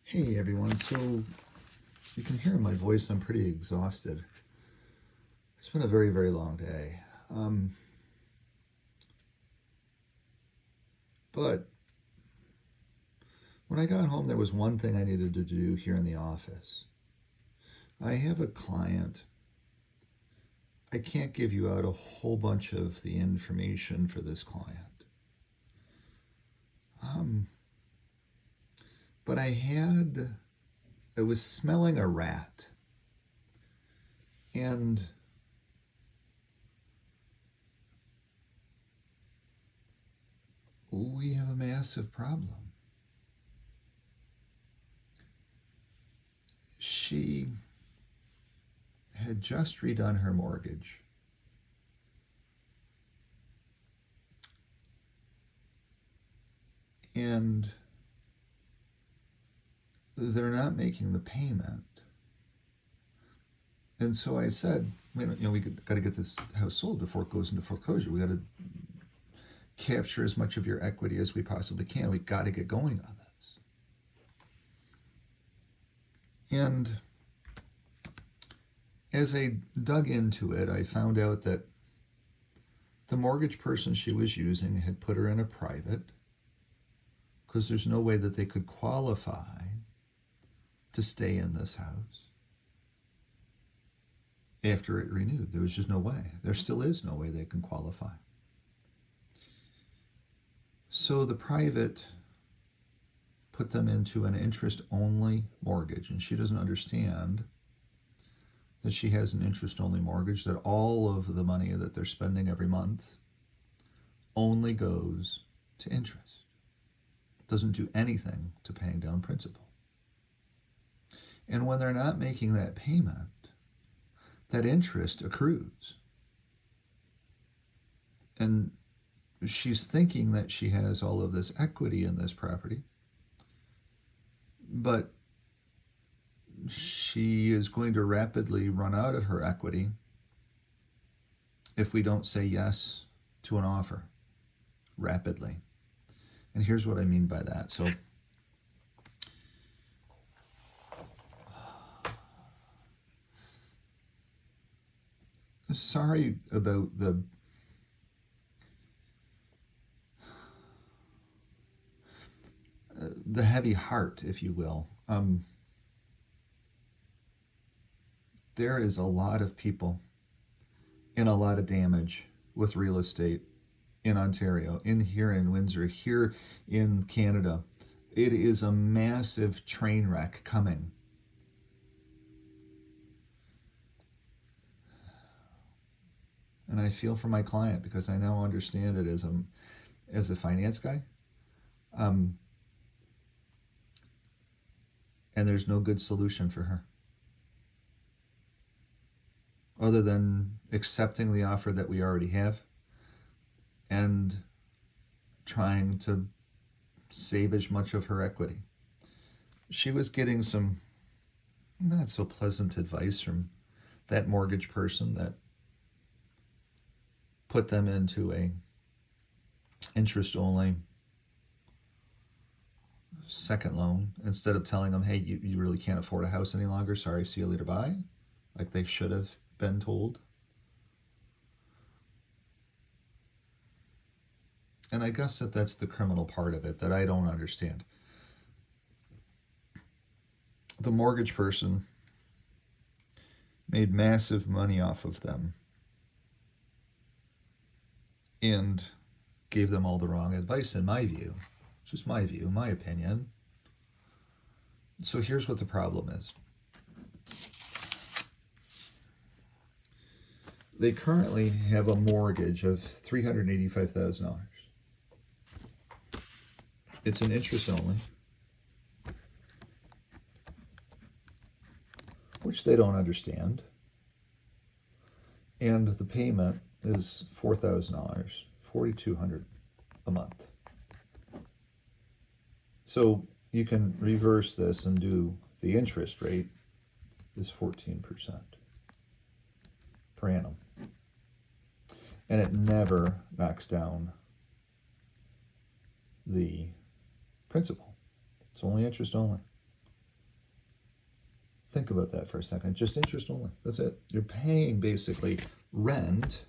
Hey everyone, so you can hear in my voice I'm pretty exhausted. It's been a very, very long day. Um, but when I got home, there was one thing I needed to do here in the office. I have a client. I can't give you out a whole bunch of the information for this client. Um, but I was smelling a rat, and we have a massive problem. She had just redone her mortgage. And they're not making the payment. And so I said, we got to get this house sold before it goes into foreclosure. We got to capture as much of your equity as we possibly can. We got to get going on this. And as I dug into it, I found out that the mortgage person she was using had put her in a private because there's no way that they could qualify to stay in this house after it renewed. There was just no way. There still is no way they can qualify. So the private put them into an interest-only mortgage, and she doesn't understand that she has an interest-only mortgage, that all of the money that they're spending every month only goes to interest. It doesn't do anything to paying down principal. And when they're not making that payment, that interest accrues. And she's thinking that she has all of this equity in this property, but she is going to rapidly run out of her equity if we don't say yes to an offer rapidly. And here's what I mean by that. So sorry about the heavy heart, if you will. There is a lot of people and a lot of damage with real estate in Ontario, here in Windsor, here in Canada. It is a massive train wreck coming. And I feel for my client because I now understand it as a finance guy. Um, and there's no good solution for her other than accepting the offer that we already have and trying to save as much of her equity. She was getting some not so pleasant advice from that mortgage person that put them into a interest only second loan instead of telling them, hey, you really can't afford a house any longer. Sorry, see you later, bye. Like they should have been told. And I guess that's the criminal part of it that I don't understand. The mortgage person made massive money off of them and gave them all the wrong advice, in my view. It's just my view, my opinion. So here's what the problem is. They currently have a mortgage of $385,000. It's an interest only, which they don't understand. And the payment is $4,000, $4,200 a month. So you can reverse this and do the interest rate is 14% per annum. And it never knocks down the principal. It's only interest only. Think about that for a second. Just interest only. That's it. You're paying basically rent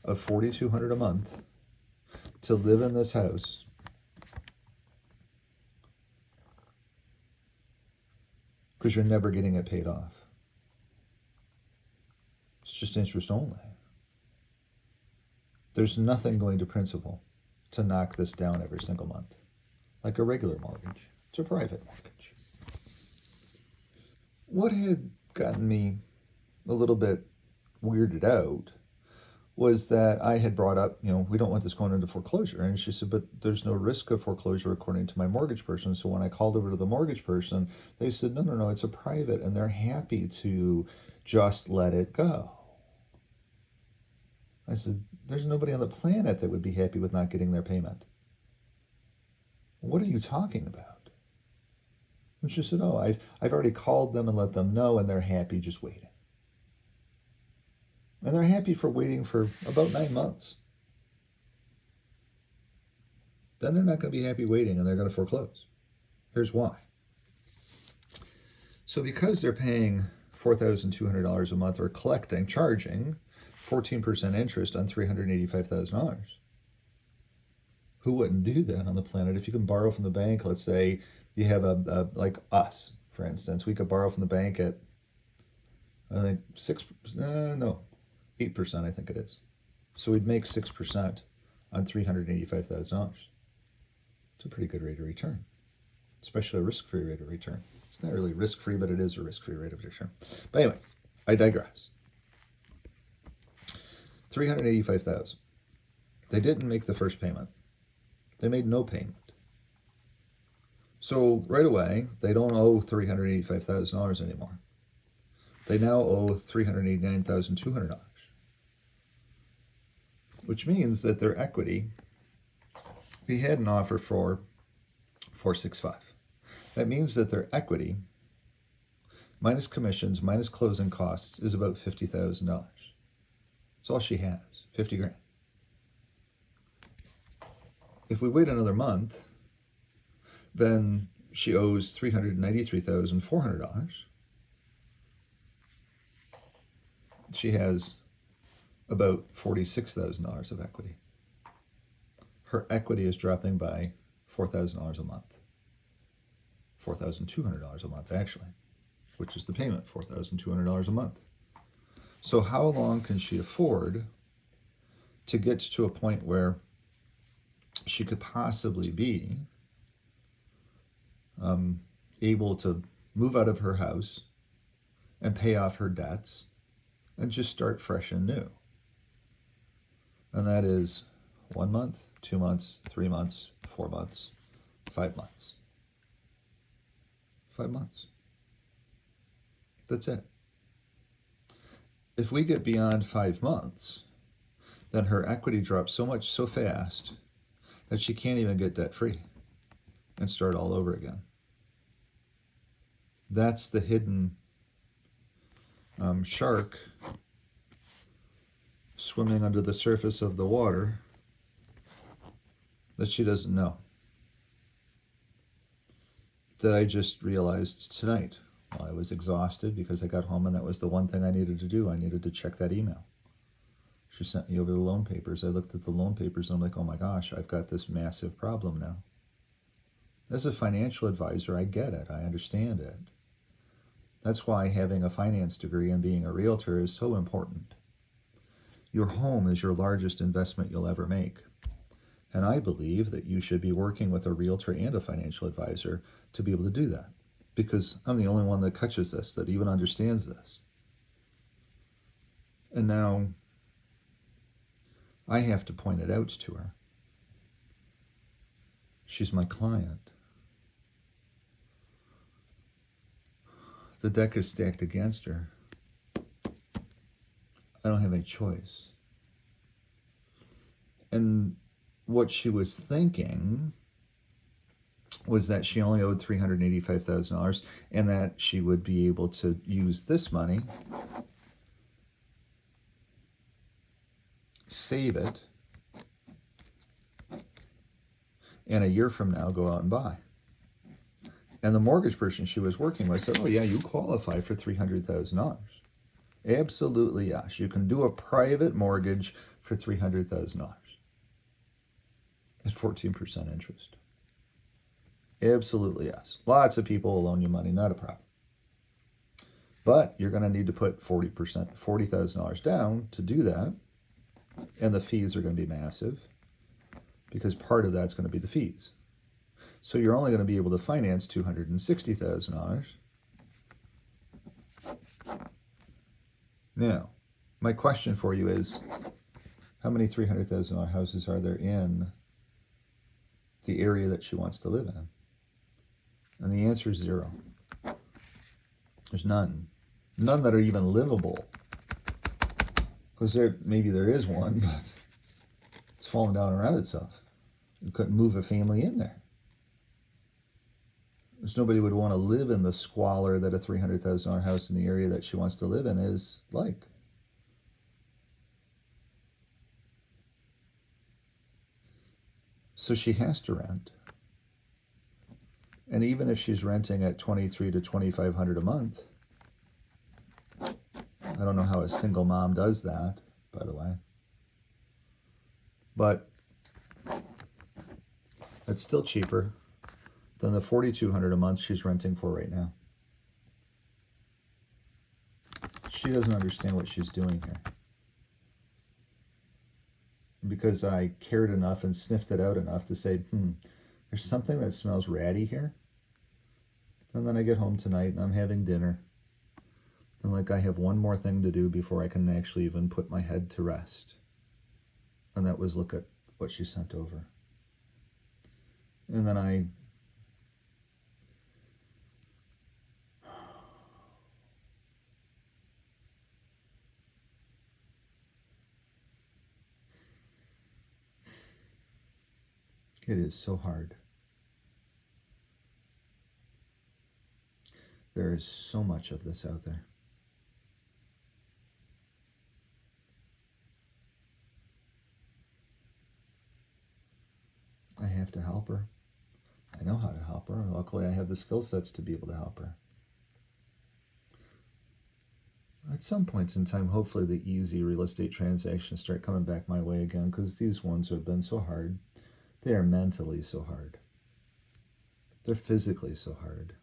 of $4,200 a month to live in this house. Because you're never getting it paid off. It's just interest only. There's nothing going to principal to knock this down every single month, like a regular mortgage. It's a private mortgage. What had gotten me a little bit weirded out was that I had brought up, we don't want this going into foreclosure. And she said, but there's no risk of foreclosure according to my mortgage person. So when I called over to the mortgage person, they said, no, it's a private, and they're happy to just let it go. I said, there's nobody on the planet that would be happy with not getting their payment. What are you talking about? And she said, oh, I've already called them and let them know, and they're happy just waiting. And they're happy for waiting for about 9 months. Then they're not going to be happy waiting, and they're going to foreclose. Here's why. So because they're paying $4,200 a month, or charging 14% interest on $385,000, who wouldn't do that on the planet? If you can borrow from the bank, let's say you have like us, for instance, we could borrow from the bank at, I think 8%, I think it is. So we'd make 6% on $385,000. It's a pretty good rate of return, especially a risk-free rate of return. It's not really risk-free, but it is a risk-free rate of return. But anyway, I digress. $385,000. They didn't make the first payment. They made no payment. So right away, they don't owe $385,000 anymore. They now owe $389,200, which means that their equity, we had an offer for $465,000. That means that their equity, minus commissions, minus closing costs, is about $50,000. That's all she has, $50,000. If we wait another month, then she owes $393,400. She has about $46,000 of equity. Her equity is dropping by $4,000 a month. $4,200 a month, actually, which is the payment, $4,200 a month. So how long can she afford to get to a point where she could possibly be able to move out of her house and pay off her debts and just start fresh and new? And that is 1 month, 2 months, 3 months, 4 months, 5 months. 5 months. That's it. If we get beyond 5 months, then her equity drops so much so fast that she can't even get debt free and start all over again. That's the hidden shark swimming under the surface of the water that she doesn't know, that I just realized tonight while I was exhausted because I got home and that was the one thing I needed to do. I needed to check that email. She sent me over the loan papers. I looked at the loan papers and I'm like, oh my gosh, I've got this massive problem now. As a financial advisor, I get it. I understand it. That's why having a finance degree and being a realtor is so important. Your home is your largest investment you'll ever make. And I believe that you should be working with a realtor and a financial advisor to be able to do that, because I'm the only one that catches this, that even understands this. And now I have to point it out to her. She's my client. The deck is stacked against her. I don't have any choice. And what she was thinking was that she only owed $385,000 and that she would be able to use this money, save it, and a year from now go out and buy. And the mortgage person she was working with said, oh, yeah, you qualify for $300,000. Absolutely, yes. You can do a private mortgage for $300,000 at 14% interest. Absolutely, yes. Lots of people will loan you money, not a problem. But you're going to need to put 40%, $40,000 down to do that. And the fees are going to be massive because part of that's going to be the fees. So you're only going to be able to finance $260,000. Now, my question for you is, how many $300,000 houses are there in the area that she wants to live in? And the answer is 0. There's none. None that are even livable. Because maybe there is one, but it's fallen down around itself. You couldn't move a family in there. There's nobody would want to live in the squalor that a $300,000 house in the area that she wants to live in is like. So she has to rent. And even if she's renting at $2,300 to $2,500 a month, I don't know how a single mom does that, by the way. But it's still cheaper than the $4,200 a month she's renting for right now. She doesn't understand what she's doing here. Because I cared enough and sniffed it out enough to say, there's something that smells ratty here. And then I get home tonight and I'm having dinner. And like I have one more thing to do before I can actually even put my head to rest. And that was look at what she sent over. And then it is so hard. There is so much of this out there. I have to help her. I know how to help her. Luckily, I have the skill sets to be able to help her. At some points in time, hopefully the easy real estate transactions start coming back my way again, because these ones have been so hard. They are mentally so hard. They're physically so hard.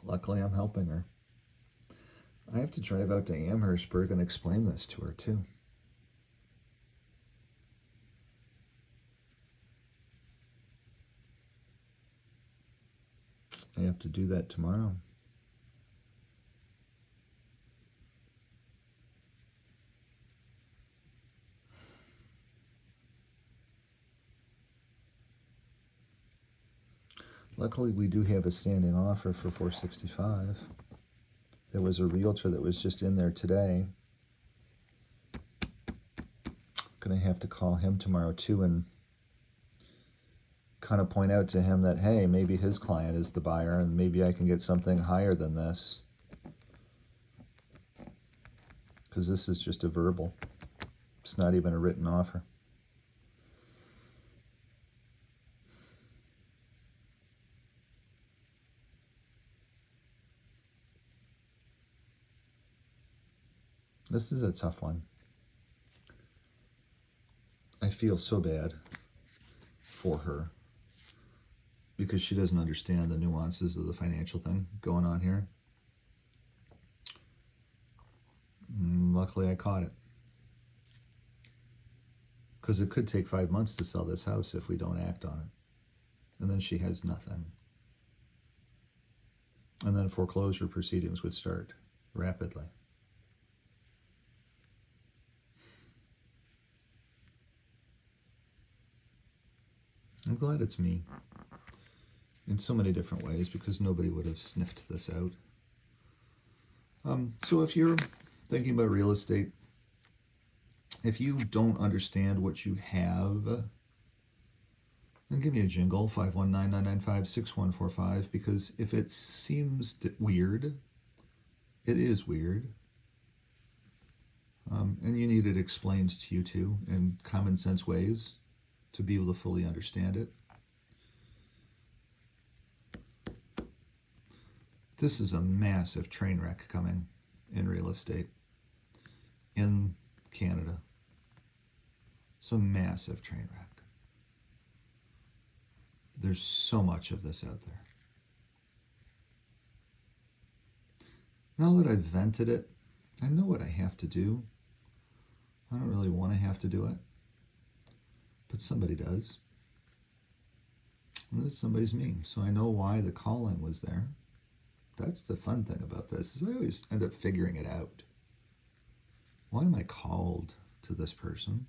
Luckily, I'm helping her. I have to drive out to Amherstburg and explain this to her, too. I have to do that tomorrow. Luckily, we do have a standing offer for $465. There was a realtor that was just in there today. Going to have to call him tomorrow too and kind of point out to him that, hey, maybe his client is the buyer and maybe I can get something higher than this. Because this is just a verbal. It's not even a written offer. This is a tough one. I feel so bad for her because she doesn't understand the nuances of the financial thing going on here. Luckily, I caught it. Because it could take 5 months to sell this house if we don't act on it. And then she has nothing. And then foreclosure proceedings would start rapidly. I'm glad it's me in so many different ways because nobody would have sniffed this out. So if you're thinking about real estate, if you don't understand what you have, then give me a jingle, 519-995-6145, because if it seems weird It is weird. And you need it explained to you too in common sense ways to be able to fully understand it. This is a massive train wreck coming in real estate in Canada. It's a massive train wreck. There's so much of this out there. Now that I've vented it, I know what I have to do. I don't really want to have to do it, but somebody does. And this somebody's me, so I know why the calling was there. That's the fun thing about this, is I always end up figuring it out. Why am I called to this person?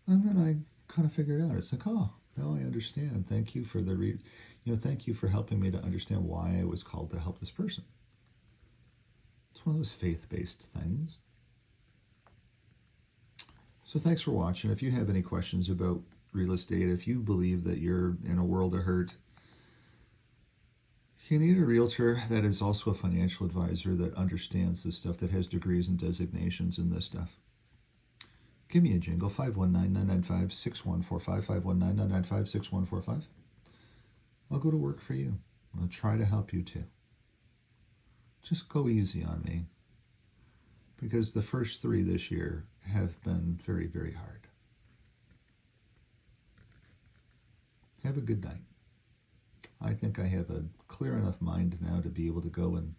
And then I kind of figure it out. It's like, oh, now I understand. Thank you for thank you for helping me to understand why I was called to help this person. It's one of those faith-based things. So thanks for watching. If you have any questions about real estate, if you believe that you're in a world of hurt, you need a realtor that is also a financial advisor that understands this stuff, that has degrees and designations in this stuff. Give me a jingle, 519-995-6145, 519-995-6145. I'll go to work for you. I'll try to help you too. Just go easy on me, because the first 3 this year have been very, very hard. Have a good night. I think I have a clear enough mind now to be able to go and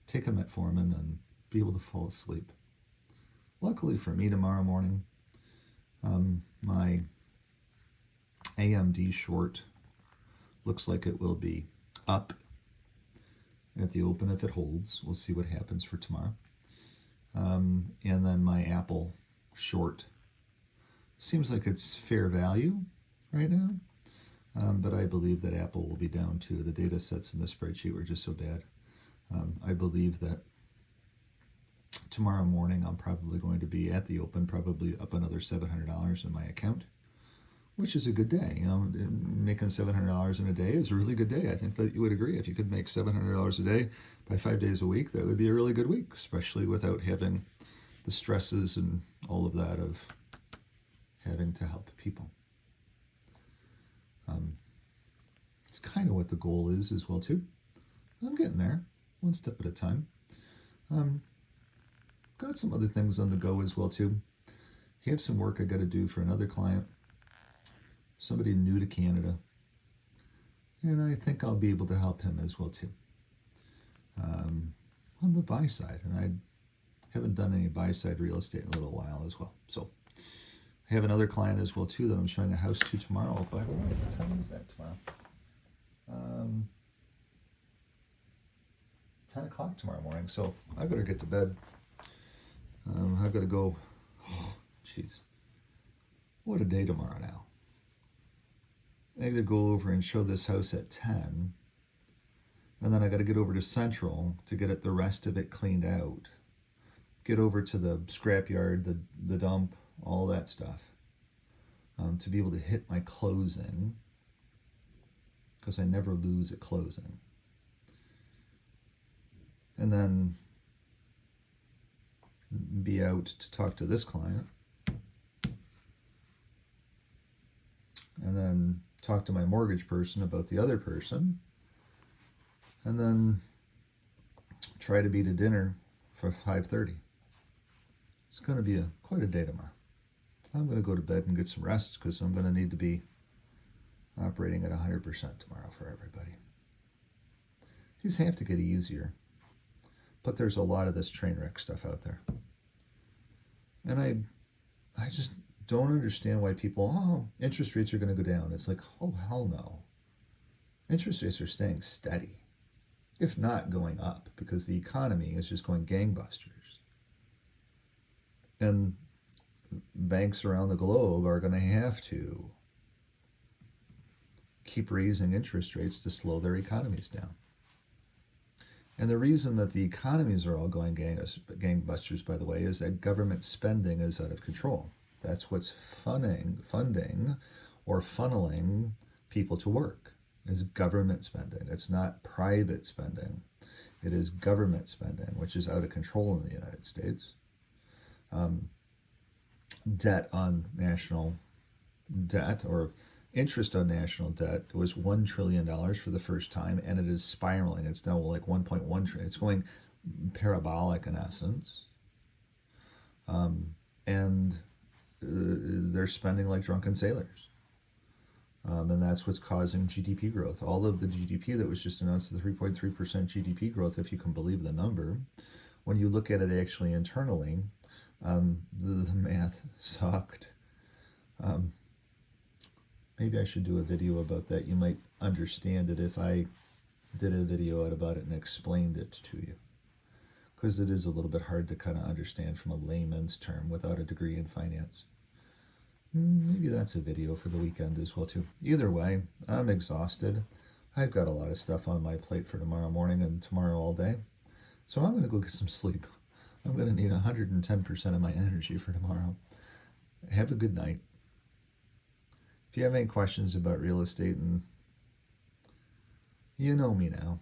take a metformin and be able to fall asleep. Luckily for me, tomorrow morning, my AMD short looks like it will be up at the open if it holds. We'll see what happens for tomorrow. And then my Apple short seems like it's fair value right now. But I believe that Apple will be down too. The data sets in the spreadsheet were just so bad. I believe that tomorrow morning I'm probably going to be at the open, probably up another $700 in my account, which is a good day. Making $700 in a day is a really good day. I think that you would agree. If you could make $700 a day by 5 days a week, that would be a really good week, especially without having the stresses and all of that of having to help people. It's kind of what the goal is as well too. I'm getting there, one step at a time. Got some other things on the go as well too. Have some work I got to do for another client, somebody new to Canada, and I think I'll be able to help him as well too. On the buy side, and I haven't done any buy side real estate in a little while as well. So I have another client as well too that I'm showing a house to tomorrow. Oh, by the way, what time is that tomorrow? 10 o'clock tomorrow morning. So I better get to bed. I've got to go. Oh, jeez. What a day tomorrow now. I got to go over and show this house at 10. And then I got to get over to Central to get the rest of it cleaned out. Get over to the scrapyard, the dump, all that stuff. To be able to hit my closing, because I never lose at closing. And then be out to talk to this client. And then talk to my mortgage person about the other person. And then try to be to dinner for 5:30. It's going to be quite a day tomorrow. I'm going to go to bed and get some rest, because I'm going to need to be operating at 100% tomorrow for everybody. These have to get easier, but there's a lot of this train wreck stuff out there. And I just don't understand why people, interest rates are going to go down. It's like, oh, hell no. Interest rates are staying steady, if not going up, because the economy is just going gangbusters. And banks around the globe are going to have to keep raising interest rates to slow their economies down. And the reason that the economies are all going gangbusters, by the way, is that government spending is out of control. That's what's funding or funneling people to work, is government spending. It's not private spending. It is government spending, which is out of control in the United States. Debt on national debt, or interest on national debt, was $1 trillion for the first time, and it is spiraling. It's now like 1.1 trillion. It's going parabolic in essence. And they're spending like drunken sailors. And that's what's causing GDP growth. All of the GDP that was just announced, the 3.3% GDP growth, if you can believe the number, when you look at it actually internally, the math sucked. Maybe I should do a video about that. You might understand it if I did a video out about it and explained it to you, because it is a little bit hard to kind of understand from a layman's term without a degree in finance. Maybe that's a video for the weekend as well too. Either way, I'm exhausted. I've got a lot of stuff on my plate for tomorrow morning and tomorrow all day, so I'm going to go get some sleep. I'm going to need 110% of my energy for tomorrow. Have a good night. If you have any questions about real estate, and you know me now,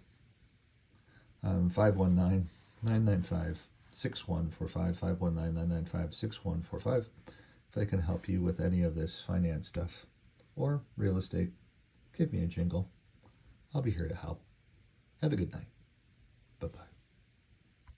519-995-6145, 519-995-6145. If I can help you with any of this finance stuff or real estate, give me a jingle. I'll be here to help. Have a good night. Bye-bye.